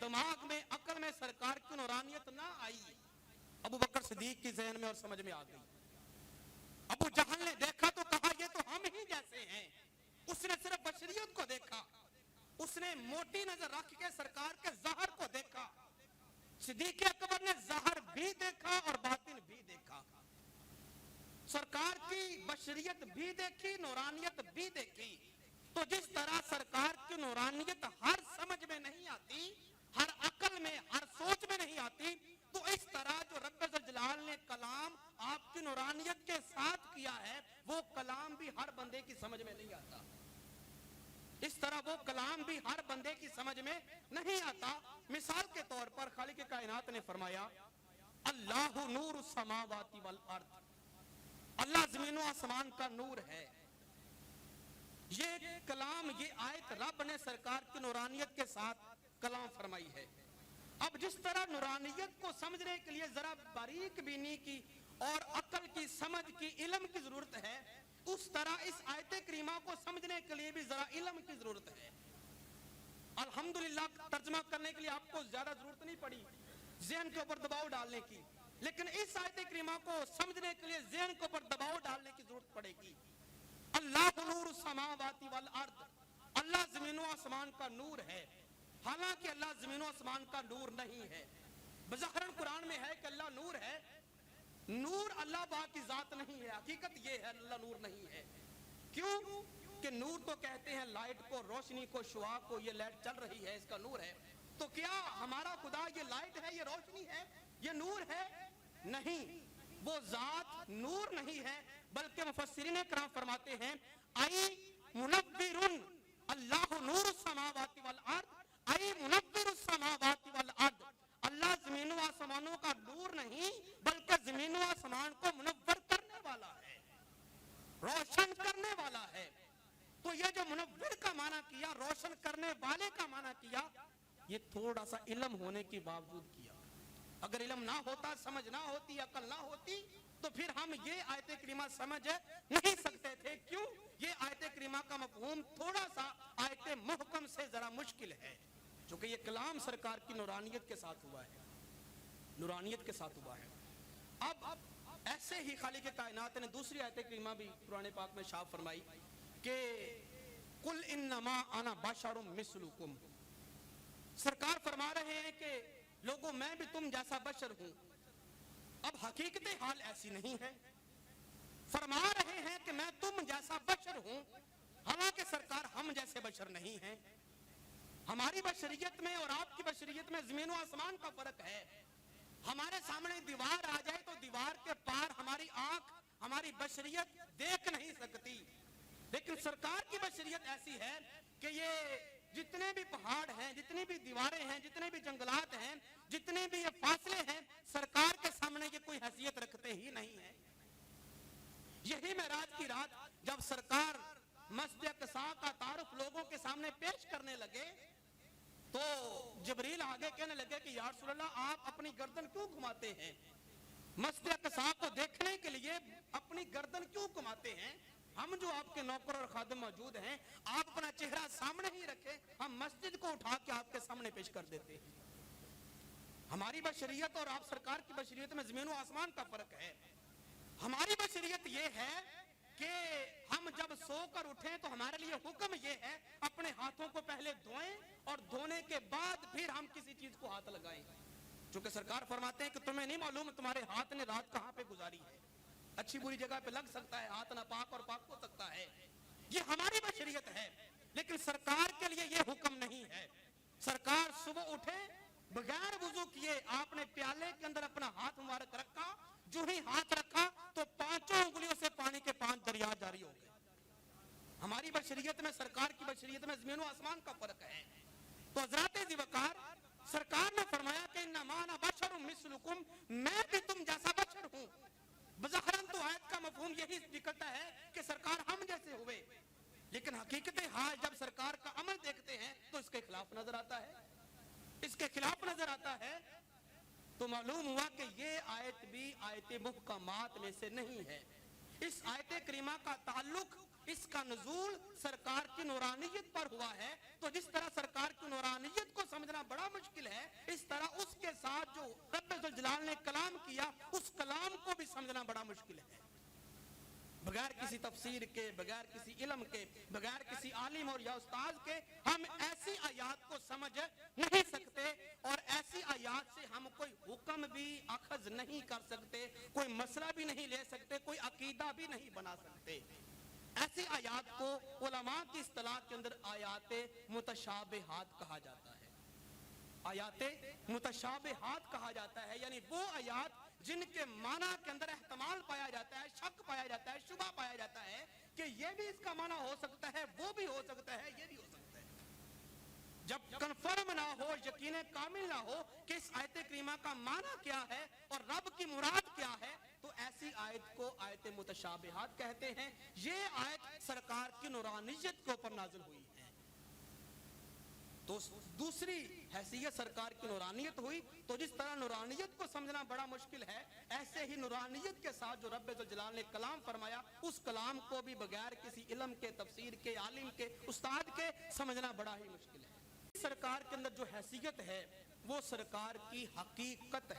दिमाग में, अकल में सरकार की नूरानियत ना आई। अबू बकर सिद्दीक की ज़हन में और समझ में आ गई। अबू जहल ने देखा तो कहा ये तो हम ही जैसे हैं। उसने सिर्फ बशरियत को देखा, उसने मोटी नजर रख के सरकार के ज़ाहिर को देखा। सिद्दीक अकबर ने ज़ाहिर भी देखा और बातिन भी देखा, सरकार की बशरियत भी देखी, नूरानियत भी देखी। तो जिस तरह सरकार की नूरानियत हर समझ में नहीं आती, हर अकल में, हर सोच में नहीं आती, तो इस तरह जो रब्बे ज़ुल जलाल ने कलाम आपकी नूरानियत के साथ किया है, वो कलाम भी हर बंदे की समझ में नहीं आता। इस तरह वो कलाम भी हर बंदे की समझ में नहीं आता। मिसाल के तौर पर खालिक कायनात ने फरमाया, अल्लाहु नूरु समावाति वल अर्द, अल्लाह ज़मीन व आसमान का नूर है। ये कलाम, ये आयत रब ने सरकार की नूरानियत के साथ कलाम फरमाई है। अब जिस तरह नूरानियत को समझने के लिए जरा बारीक बीनी की और अकल की, समझ की, इल्म की जरूरत है, उस तरह इस आयत करीमा को समझने के लिए भी जरा इल्म की जरूरत है। अल्हम्दुलिल्लाह तर्जमा करने के लिए आपको ज्यादा जरूरत नहीं पड़ी ज़हन के ऊपर दबाव डालने की, लेकिन इस आयत करीमा को समझने के लिए ज़हन के ऊपर दबाव डालने की जरूरत पड़ेगी। अल्लाह नूर समावाति वल अर्द, अल्लाह ज़मीन व आसमान का नूर है। हालांकि अल्लाह ज़मीन व आसमान का नूर नहीं है। बज़ाहिरन कुरान में है कि अल्लाह नूर है। नूर अल्लाह पाक की जात नहीं है। हकीकत ये है अल्लाह नूर नहीं है। क्यों कि नूर तो कहते हैं लाइट को, रोशनी को, शुआ को। ये लाइट चल रही है, इसका नूर है। तो क्या हमारा खुदा ये लाइट है, ये रोशनी है, ये नूर है? नहीं, वो जात नूर नहीं है, बल्कि मुफस्सिरीन किराम फरमाते हैं आई मुनव्विरुन, अल्लाह नूर समावाति वल अर्द, आई मुनव्विरु समावाति वल अर्द, अल्लाह ज़मीन व आसमानों का नूर नहीं, बल्कि ज़मीन व आसमान को मुनव्वर करने वाला है, रोशन करने वाला है। तो ये जो मुनव्वर का माना किया, रोशन करने वाले का माना किया, ये थोड़ा सा इल्म होने के बावजूद किया। अगर इल्म ना होता, समझ ना होती, अकल ना होती, तो फिर हम ये आयत करीमा समझ नहीं सकते थे। क्यों? ये आयत करीमा का मफहूम थोड़ा सा आयत मुहकम से जरा मुश्किल है, क्योंकि ये कलाम सरकार की नूरानियत के साथ हुआ है, नूरानियत के साथ हुआ है। अब ऐसे ही खालिक कायनात ने दूसरी आयत करीमा भी कुरान पाक में शाह फरमाई कि कुल इन्नमा अना बशरुम मिस्लुकुम, सरकार फरमा रहे हैं कि लोगों मैं भी तुम जैसा बशर हूं। अब हकीकत हाल ऐसी नहीं है। फरमा रहे हैं कि मैं तुम जैसा बशर हूं, हालांकि सरकार हम जैसे बशर नहीं है। हमारी बशरियत में और आपकी बशरियत में ज़मीन व आसमान का फर्क है। हमारे सामने दीवार आ जाए तो दीवार के पार हमारी आंख, हमारी बशरियत देख नहीं सकती, लेकिन सरकार की बशरियत ऐसी है कि ये जितने भी पहाड़ हैं, जितनी भी दीवारें हैं, जितने भी जंगलात हैं, जितने भी ये फासले हैं, सरकार के सामने ये कोई हैसियत रखते ही नहीं है। यही मेराज की रात जब सरकार मस्जिद अक़सा का तारुफ लोगों के सामने पेश करने लगे, तो जिब्रील आगे कहने लगे कि या रसूल अल्लाह, आप अपनी गर्दन क्यों घुमाते हैं? मस्जिद अक़सा को देखने के लिए अपनी गर्दन क्यों घुमाते हैं? हम जो आपके नौकर और खादिम मौजूद हैं, आप अपना चेहरा सामने ही रखें, हम मस्जिद को उठा के आपके सामने पेश कर देते हैं। हमारी बशरियत और आप सरकार की बशरियत में ज़मीन व आसमान का फर्क है। हमारी बशरियत ये है कि हम जब सोकर उठें तो हमारे लिए हुक्म ये है अपने हाथों को पहले धोएं और धोने के बाद फिर हम किसी चीज को हाथ लगाएं, क्योंकि सरकार फरमाते हैं कि तुम्हें नहीं मालूम तुम्हारे हाथ ने रात कहां पे गुजारी है। अच्छी बुरी जगह पे लग सकता है, हाथ नापाक और पाक हो सकता है। ये हमारी बशरियत है, लेकिन सरकार के लिए ये हुक्म नहीं है। सरकार सुबह उठे बगैर वुजू किए आपने प्याले के अंदर अपना हाथ मुबारक रखा, जो ही हाथ रखा तो पांचों उंगलियों से पानी के 5 दरिया जारी हो गए। हमारी बशरियत में, सरकार की बशरियत में ज़मीन व आसमान का फर्क है। तो हज़रत ज़ीवकार सरकार ने फरमाया कि इन्नमा अना बशरुम मिस्लुकुम, मैं भी तुम जैसा बशर हूं। बज़ाहिरन तो आयत का मफहूम यही निकलता है कि सरकार हम जैसे हुए, लेकिन हकीकत हाल जब सरकार का अमल देखते हैं तो इसके खिलाफ नजर आता है, इसके खिलाफ नजर आता है। तो मालूम हुआ कि ये आयत भी आयत मुहकमात में से नहीं है। इस आयत करीमा का ताल्लुक اس کا نزول سرکار کی نورانیت پر ہوا ہے، تو جس طرح سرکار کی نورانیت کو سمجھنا بڑا مشکل ہے، اس طرح اس کے ساتھ جو رب ذوالجلال نے کلام کیا اس کلام کو بھی سمجھنا بڑا مشکل ہے۔ بغیر کسی تفسیر کے، بغیر کسی علم کے، بغیر کسی عالم اور یا استاد کے ہم ایسی آیات کو سمجھ نہیں سکتے، اور ایسی آیات سے ہم کوئی حکم بھی اخذ نہیں کر سکتے، کوئی مسئلہ بھی نہیں لے سکتے، کوئی عقیدہ بھی نہیں بنا سکتے۔ ایسی آیات کو علماء کی اصطلاح کے اندر آیات متشابہات کہا جاتا ہے۔ آیات متشابہات کہا جاتا ہے، یعنی وہ آیات جن کے معنی کے اندر احتمال پایا جاتا ہے، شک پایا جاتا ہے، شبہ پایا جاتا ہے کہ یہ بھی اس کا معنی ہو سکتا ہے، وہ بھی ہو سکتا ہے، یہ بھی ہو سکتا ہے۔ جب کنفرم نہ ہو، یقین کامل نہ ہو کہ اس آیت کریمہ کا معنی کیا ہے اور رب کی مراد کیا ہے، تو ایسی آیت کو آیت متشابہات کہتے ہیں۔ یہ آیت سرکار کی نورانیت کے اوپر نازل ہوئی ہے، تو دوسری حیثیت سرکار کی نورانیت ہوئی۔ تو جس طرح نورانیت کو سمجھنا بڑا مشکل ہے، ایسے ہی نورانیت کے ساتھ جو رب ذوالجلال نے کلام فرمایا اس کلام کو بھی بغیر کسی علم کے، تفسیر کے، عالم کے، استاد کے سمجھنا بڑا ہی مشکل ہے۔ سرکار کے اندر جو حیثیت ہے وہ سرکار کی حقیقت